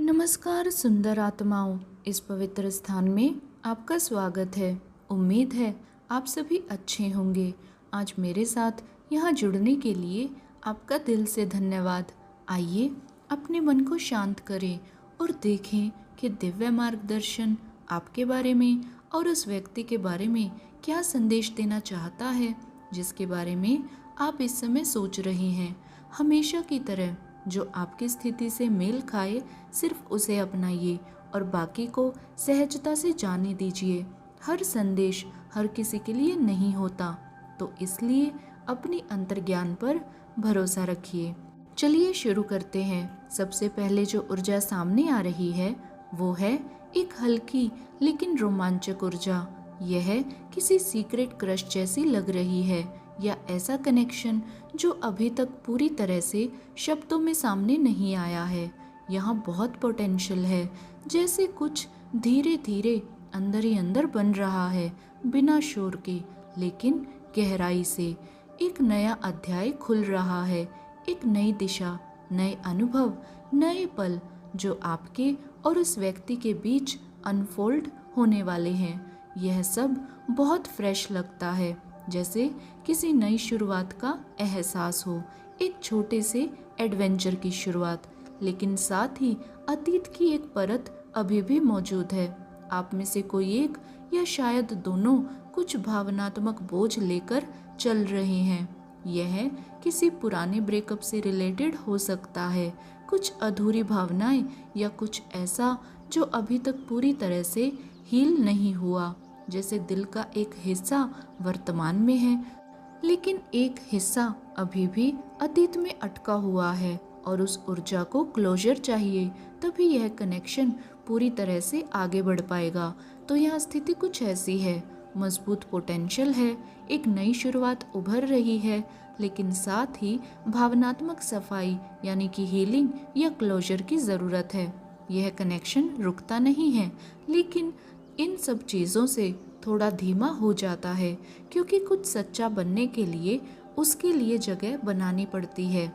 नमस्कार सुंदर आत्माओं, इस पवित्र स्थान में आपका स्वागत है। उम्मीद है आप सभी अच्छे होंगे। आज मेरे साथ यहाँ जुड़ने के लिए आपका दिल से धन्यवाद। आइए अपने मन को शांत करें और देखें कि दिव्य मार्गदर्शन आपके बारे में और उस व्यक्ति के बारे में क्या संदेश देना चाहता है जिसके बारे में आप इस समय सोच रहे हैं। हमेशा की तरह जो आपकी स्थिति से मेल खाए सिर्फ उसे अपनाइए और बाकी को सहजता से जाने दीजिए। हर संदेश हर किसी के लिए नहीं होता, तो इसलिए अपनी अंतर्ज्ञान पर भरोसा रखिए। चलिए शुरू करते हैं। सबसे पहले जो ऊर्जा सामने आ रही है वो है एक हल्की लेकिन रोमांचक ऊर्जा। यह किसी सीक्रेट क्रश जैसी लग रही है या ऐसा कनेक्शन जो अभी तक पूरी तरह से शब्दों में सामने नहीं आया है। यहाँ बहुत पोटेंशियल है, जैसे कुछ धीरे धीरे अंदर ही अंदर बन रहा है, बिना शोर के लेकिन गहराई से। एक नया अध्याय खुल रहा है, एक नई दिशा, नए अनुभव, नए पल जो आपके और उस व्यक्ति के बीच अनफोल्ड होने वाले हैं। यह सब बहुत फ्रेश लगता है, जैसे किसी नई शुरुआत का एहसास हो, एक छोटे से एडवेंचर की शुरुआत, लेकिन साथ ही अतीत की एक परत अभी भी मौजूद है। आप में से कोई एक या शायद दोनों कुछ भावनात्मक बोझ लेकर चल रहे हैं। यह किसी पुराने ब्रेकअप से रिलेटेड हो सकता है, कुछ अधूरी भावनाएं या कुछ ऐसा जो अभी तक पूरी तरह से हील नहीं हुआ, जैसे दिल का एक हिस्सा वर्तमान में है लेकिन एक हिस्सा अभी भी अतीत में अटका हुआ है और उस ऊर्जा को क्लोजर चाहिए, तभी यह कनेक्शन पूरी तरह से आगे बढ़ पाएगा। तो यह स्थिति कुछ ऐसी है, मजबूत पोटेंशियल है, एक नई शुरुआत उभर रही है, लेकिन साथ ही भावनात्मक सफाई यानी कि हीलिंग या क्लोजर की ज़रूरत है। यह कनेक्शन रुकता नहीं है, लेकिन इन सब चीज़ों से थोड़ा धीमा हो जाता है, क्योंकि कुछ सच्चा बनने के लिए उसके लिए जगह बनानी पड़ती है।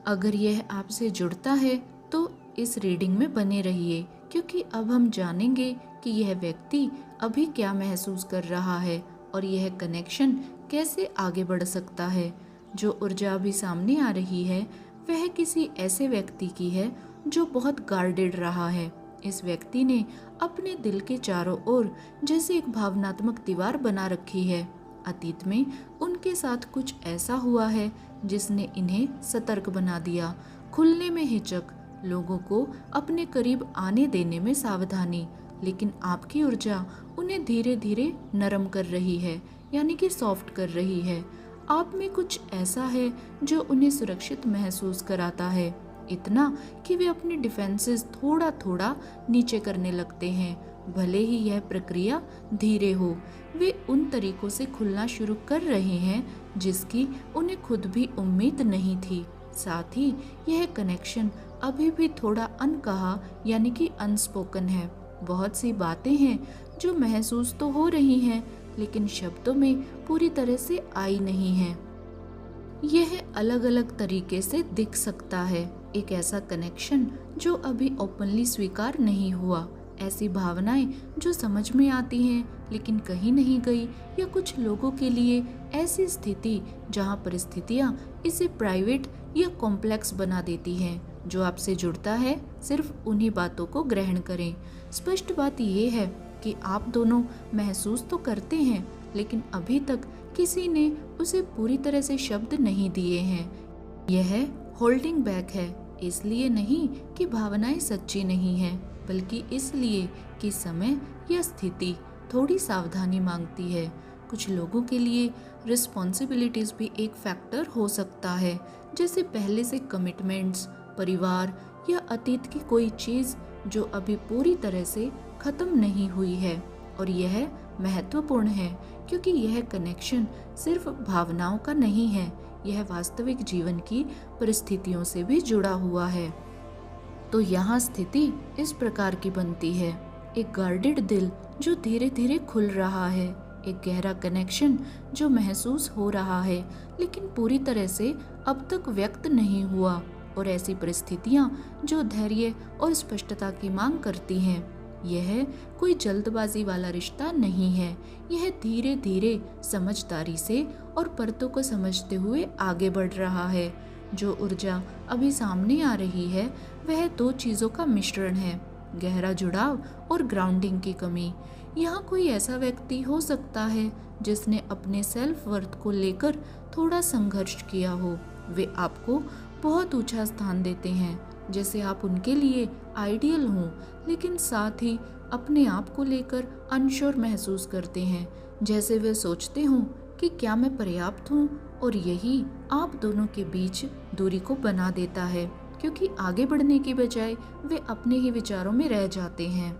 अगर यह आपसे जुड़ता है तो इस रीडिंग में बने रहिए, क्योंकि अब हम जानेंगे कि यह व्यक्ति अभी क्या महसूस कर रहा है और यह कनेक्शन कैसे आगे बढ़ सकता है। जो ऊर्जा अभी सामने आ रही है वह किसी ऐसे व्यक्ति की है जो बहुत गार्डेड रहा है। इस व्यक्ति ने अपने दिल के चारों ओर जैसे एक भावनात्मक दीवार बना रखी है। अतीत में उनके साथ कुछ ऐसा हुआ है जिसने इन्हें सतर्क बना दिया, खुलने में हिचक, लोगों को अपने करीब आने देने में सावधानी, लेकिन आपकी ऊर्जा उन्हें धीरे धीरे नरम कर रही है, यानी कि सॉफ्ट कर रही है। आप में कुछ ऐसा है जो उन्हें सुरक्षित महसूस कराता है, इतना कि वे अपनी डिफेंसेस थोड़ा थोड़ा नीचे करने लगते हैं। भले ही यह प्रक्रिया धीरे हो, वे उन तरीकों से खुलना शुरू कर रहे हैं जिसकी उन्हें खुद भी उम्मीद नहीं थी। साथ ही यह कनेक्शन अभी भी थोड़ा अनकहा यानी कि अनस्पोकन है। बहुत सी बातें हैं जो महसूस तो हो रही हैं, लेकिन शब्दों में पूरी तरह से आई नहीं है। यह अलग अलग तरीके से दिख सकता है। एक ऐसा कनेक्शन जो अभी ओपनली स्वीकार नहीं हुआ, ऐसी भावनाएं जो समझ में आती हैं लेकिन कहीं नहीं गई, या कुछ लोगों के लिए ऐसी स्थिति जहां परिस्थितियां इसे प्राइवेट या कॉम्प्लेक्स बना देती हैं। जो आपसे जुड़ता है सिर्फ उन्हीं बातों को ग्रहण करें। स्पष्ट बात यह है कि आप दोनों महसूस तो करते हैं, लेकिन अभी तक किसी ने उसे पूरी तरह से शब्द नहीं दिए हैं। यह होल्डिंग बैक है, इसलिए नहीं कि भावनाएं सच्ची नहीं हैं, बल्कि इसलिए कि समय या स्थिति थोड़ी सावधानी मांगती है। कुछ लोगों के लिए रिस्पॉन्सिबिलिटीज भी एक फैक्टर हो सकता है, जैसे पहले से कमिटमेंट्स, परिवार या अतीत की कोई चीज़ जो अभी पूरी तरह से खत्म नहीं हुई है। और यह महत्वपूर्ण है क्योंकि यह कनेक्शन सिर्फ भावनाओं का नहीं है, यह वास्तविक जीवन की परिस्थितियों से भी जुड़ा हुआ है। तो यहाँ स्थिति इस प्रकार की बनती है, एक गार्डेड दिल जो धीरे धीरे खुल रहा है, एक गहरा कनेक्शन जो महसूस हो रहा है लेकिन पूरी तरह से अब तक व्यक्त नहीं हुआ, और ऐसी परिस्थितियाँ जो धैर्य और स्पष्टता की मांग करती हैं। यह कोई जल्दबाजी वाला रिश्ता नहीं है, यह धीरे धीरे समझदारी से और परतों को समझते हुए आगे बढ़ रहा है। जो ऊर्जा अभी सामने आ रही है वह दो चीज़ों का मिश्रण है, गहरा जुड़ाव और ग्राउंडिंग की कमी। यहाँ कोई ऐसा व्यक्ति हो सकता है जिसने अपने सेल्फ वर्थ को लेकर थोड़ा संघर्ष किया हो। वे आपको बहुत ऊंचा स्थान देते हैं, जैसे आप उनके लिए आइडियल हों, लेकिन साथ ही अपने आप को लेकर अनश्योर महसूस करते हैं, जैसे वे सोचते हों कि क्या मैं पर्याप्त हूँ। और यही आप दोनों के बीच दूरी को बना देता है, क्योंकि आगे बढ़ने की बजाय वे अपने ही विचारों में रह जाते हैं।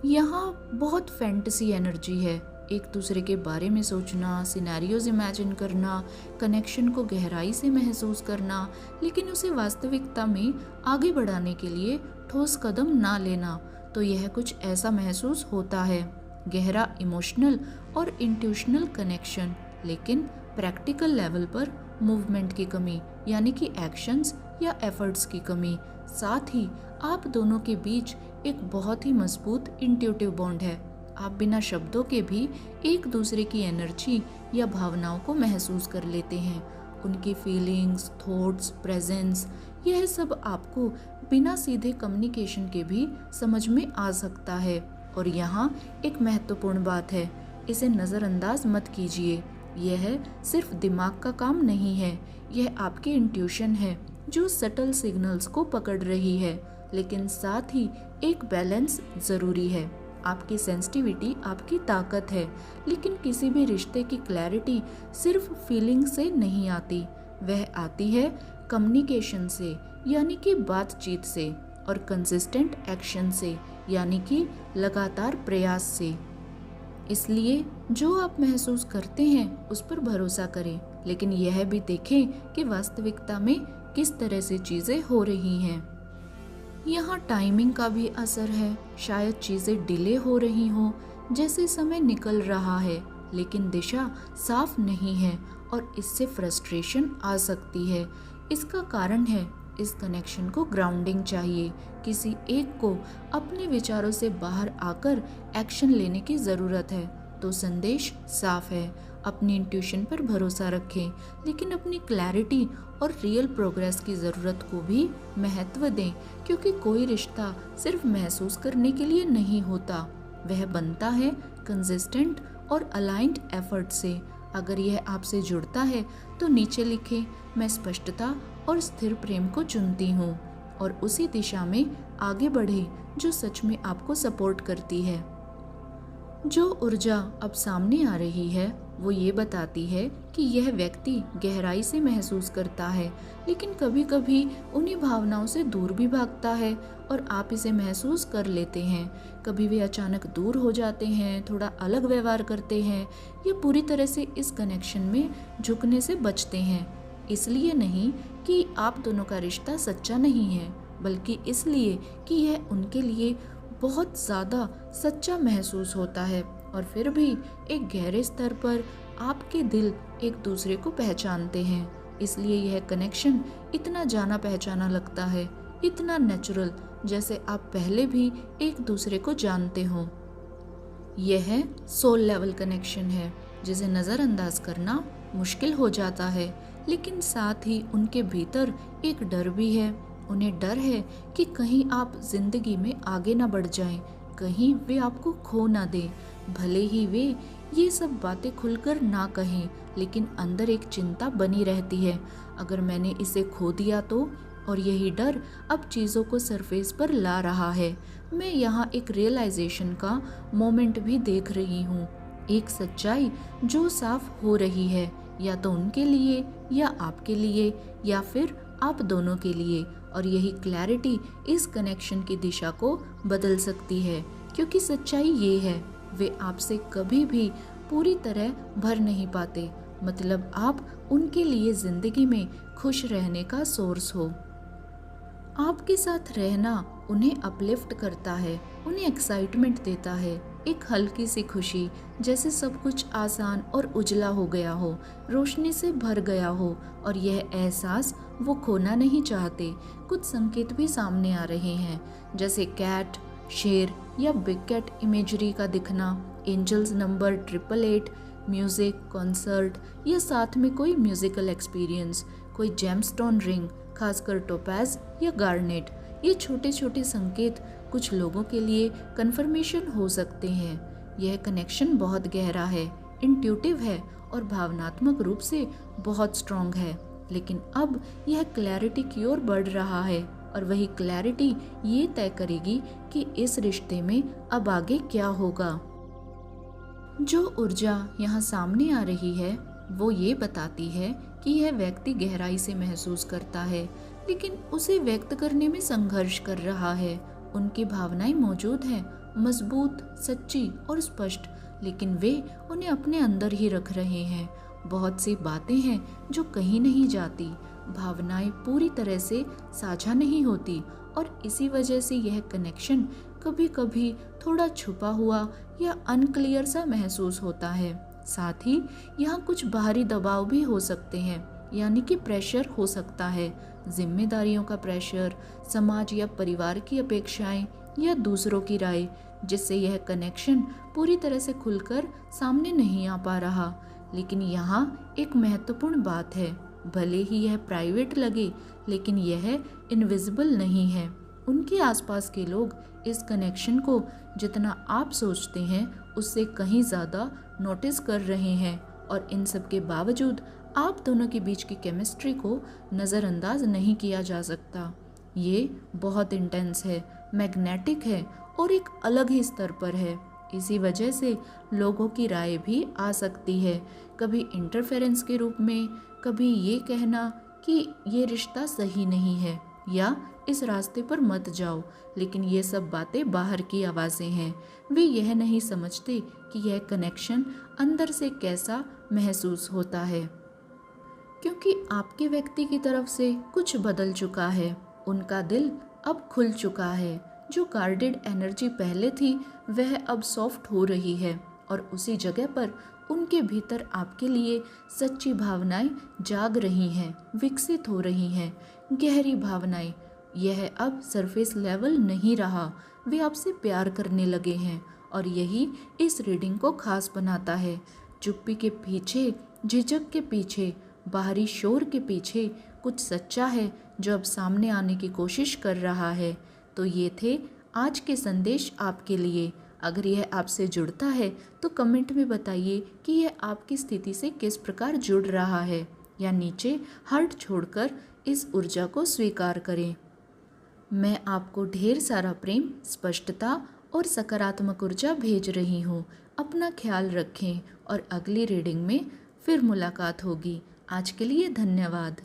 यहाँ बहुत फैंटेसी एनर्जी है, एक दूसरे के बारे में सोचना, सिनेरियोज इमेजिन करना, कनेक्शन को गहराई से महसूस करना, लेकिन उसे वास्तविकता में आगे बढ़ाने के लिए ठोस कदम ना लेना। तो यह कुछ ऐसा महसूस होता है, गहरा इमोशनल और इंट्यूशनल कनेक्शन, लेकिन प्रैक्टिकल लेवल पर मूवमेंट की कमी, यानी कि एक्शंस या एफर्ट्स की कमी। साथ ही आप दोनों के बीच एक बहुत ही मजबूत इंट्यूटिव बॉन्ड है। आप बिना शब्दों के भी एक दूसरे की एनर्जी या भावनाओं को महसूस कर लेते हैं। उनकी फीलिंग्स, थॉट्स, प्रेजेंस, यह सब आपको बिना सीधे कम्युनिकेशन के भी समझ में आ सकता है। और यहाँ एक महत्वपूर्ण बात है, इसे नज़रअंदाज मत कीजिए। यह सिर्फ दिमाग का काम नहीं है, यह आपकी इंट्यूशन है जो सटल सिग्नल्स को पकड़ रही है। लेकिन साथ ही एक बैलेंस ज़रूरी है। आपकी सेंसिटिविटी आपकी ताकत है, लेकिन किसी भी रिश्ते की क्लैरिटी सिर्फ फीलिंग से नहीं आती, वह आती है कम्युनिकेशन से, यानी कि बातचीत से, और कंसिस्टेंट एक्शन से, यानी कि लगातार प्रयास से। इसलिए जो आप महसूस करते हैं उस पर भरोसा करें, लेकिन यह भी देखें कि वास्तविकता में किस तरह से चीज़ें हो रही हैं। यहाँ टाइमिंग का भी असर है, शायद चीज़ें डिले हो रही हों, जैसे समय निकल रहा है लेकिन दिशा साफ नहीं है, और इससे फ्रस्ट्रेशन आ सकती है। इसका कारण है इस कनेक्शन को ग्राउंडिंग चाहिए। किसी एक को अपने विचारों से बाहर आकर एक्शन लेने की ज़रूरत है। तो संदेश साफ है, अपनी इंट्यूशन पर भरोसा रखें, लेकिन अपनी क्लैरिटी और रियल प्रोग्रेस की ज़रूरत को भी महत्व दें, क्योंकि कोई रिश्ता सिर्फ महसूस करने के लिए नहीं होता, वह बनता है कंसिस्टेंट और अलाइंड एफर्ट से। अगर यह आपसे जुड़ता है तो नीचे लिखें, मैं स्पष्टता और स्थिर प्रेम को चुनती हूँ, और उसी दिशा में आगे बढ़े जो सच में आपको सपोर्ट करती है। जो ऊर्जा अब सामने आ रही है वो ये बताती है कि यह व्यक्ति गहराई से महसूस करता है, लेकिन कभी कभी उन्हीं भावनाओं से दूर भी भागता है, और आप इसे महसूस कर लेते हैं। कभी वे अचानक दूर हो जाते हैं, थोड़ा अलग व्यवहार करते हैं, या पूरी तरह से इस कनेक्शन में झुकने से बचते हैं। इसलिए नहीं कि आप दोनों का रिश्ता सच्चा नहीं है, बल्कि इसलिए कि यह उनके लिए बहुत ज़्यादा सच्चा महसूस होता है। और फिर भी एक गहरे स्तर पर आपके दिल एक दूसरे को पहचानते हैं, इसलिए यह कनेक्शन इतना जाना पहचाना लगता है, इतना नेचुरल, जैसे आप पहले भी एक दूसरे को जानते हो। यह सोल लेवल कनेक्शन है जिसे नज़रअंदाज करना मुश्किल हो जाता है, लेकिन साथ ही उनके भीतर एक डर भी है। उन्हें डर है कि कहीं आप जिंदगी में आगे ना बढ़ जाएं, कहीं वे आपको खो ना दें। भले ही वे ये सब बातें खुलकर ना कहें, लेकिन अंदर एक चिंता बनी रहती है, अगर मैंने इसे खो दिया तो। और यही डर अब चीज़ों को सरफेस पर ला रहा है। मैं यहाँ एक रियलाइजेशन का मोमेंट भी देख रही हूँ, एक सच्चाई जो साफ हो रही है, या तो उनके लिए या आपके लिए, या फिर आप दोनों के लिए। और यही क्लैरिटी इस कनेक्शन की दिशा को बदल सकती है, क्योंकि सच्चाई ये है, वे आपसे कभी भी पूरी तरह भर नहीं पाते, मतलब आप उनके लिए जिंदगी में खुश रहने का सोर्स हो। आपके साथ रहना उन्हें अपलिफ्ट करता है, उन्हें एक्साइटमेंट देता है, एक हल्की सी खुशी, जैसे सब कुछ आसान और उजला हो गया हो, रोशनी से भर गया हो। और यह एहसास वो खोना नहीं चाहते। कुछ संकेत भी सामने आ रहे हैं, जैसे कैट, शेर या बिग कैट इमेजरी का दिखना, एंजल्स नंबर 888, म्यूजिक, कॉन्सर्ट या साथ में कोई म्यूजिकल एक्सपीरियंस, कोई जेमस्टोन रिंग, खासकर टोपैज या गार्नेट। ये छोटे छोटे संकेत कुछ लोगों के लिए कंफर्मेशन हो सकते हैं। यह कनेक्शन बहुत गहरा है, इंट्यूटिव है और भावनात्मक रूप से बहुत स्ट्रॉन्ग है। लेकिन अब यह क्लैरिटी की ओर बढ़ रहा है और वही क्लैरिटी ये तय करेगी कि इस रिश्ते में अब आगे क्या होगा। जो ऊर्जा यहाँ सामने आ रही है वो ये बताती है कि यह व्यक्ति गहराई से महसूस करता है, लेकिन उसे व्यक्त करने में संघर्ष कर रहा है। उनकी भावनाएं मौजूद हैं, मजबूत, सच्ची और स्पष्ट, लेकिन वे उन्हें अपने अंदर ही रख रहे हैं। बहुत सी बातें हैं जो कहीं नहीं जाती, भावनाएं पूरी तरह से साझा नहीं होती और इसी वजह से यह कनेक्शन कभी कभी थोड़ा छुपा हुआ या अनक्लियर सा महसूस होता है। साथ ही यहाँ कुछ बाहरी दबाव भी हो सकते हैं, यानी कि प्रेशर हो सकता है, जिम्मेदारियों का प्रेशर, समाज या परिवार की अपेक्षाएं या दूसरों की राय, जिससे यह कनेक्शन पूरी तरह से खुलकर सामने नहीं आ पा रहा। लेकिन यहाँ एक महत्वपूर्ण बात है, भले ही यह प्राइवेट लगे, लेकिन यह इनविजिबल नहीं है। उनके आसपास के लोग इस कनेक्शन को जितना आप सोचते हैं उससे कहीं ज़्यादा नोटिस कर रहे हैं, और इन सब के बावजूद आप दोनों के बीच की केमिस्ट्री को नज़रअंदाज नहीं किया जा सकता। ये बहुत इंटेंस है, मैग्नेटिक है और एक अलग ही स्तर पर है। इसी वजह से लोगों की राय भी आ सकती है, कभी इंटरफेरेंस के रूप में, कभी ये कहना कि ये रिश्ता सही नहीं है या इस रास्ते पर मत जाओ। लेकिन ये सब बातें बाहर की आवाज़ें हैं। वे यह नहीं समझते कि यह कनेक्शन अंदर से कैसा महसूस होता है, क्योंकि आपके व्यक्ति की तरफ से कुछ बदल चुका है। उनका दिल अब खुल चुका है। जो गार्डेड एनर्जी पहले थी वह अब सॉफ्ट हो रही है, और उसी जगह पर उनके भीतर आपके लिए सच्ची भावनाएं जाग रही हैं, विकसित हो रही हैं, गहरी भावनाएं। यह अब सरफेस लेवल नहीं रहा, वे आपसे प्यार करने लगे हैं, और यही इस रीडिंग को खास बनाता है। चुप्पी के पीछे, झिझक के पीछे, बाहरी शोर के पीछे कुछ सच्चा है जो अब सामने आने की कोशिश कर रहा है। तो ये थे आज के संदेश आपके लिए। अगर यह आपसे जुड़ता है तो कमेंट में बताइए कि यह आपकी स्थिति से किस प्रकार जुड़ रहा है, या नीचे हार्ट छोड़कर इस ऊर्जा को स्वीकार करें। मैं आपको ढेर सारा प्रेम, स्पष्टता और सकारात्मक ऊर्जा भेज रही हूँ। अपना ख्याल रखें और अगली रीडिंग में फिर मुलाकात होगी। आज के लिए धन्यवाद।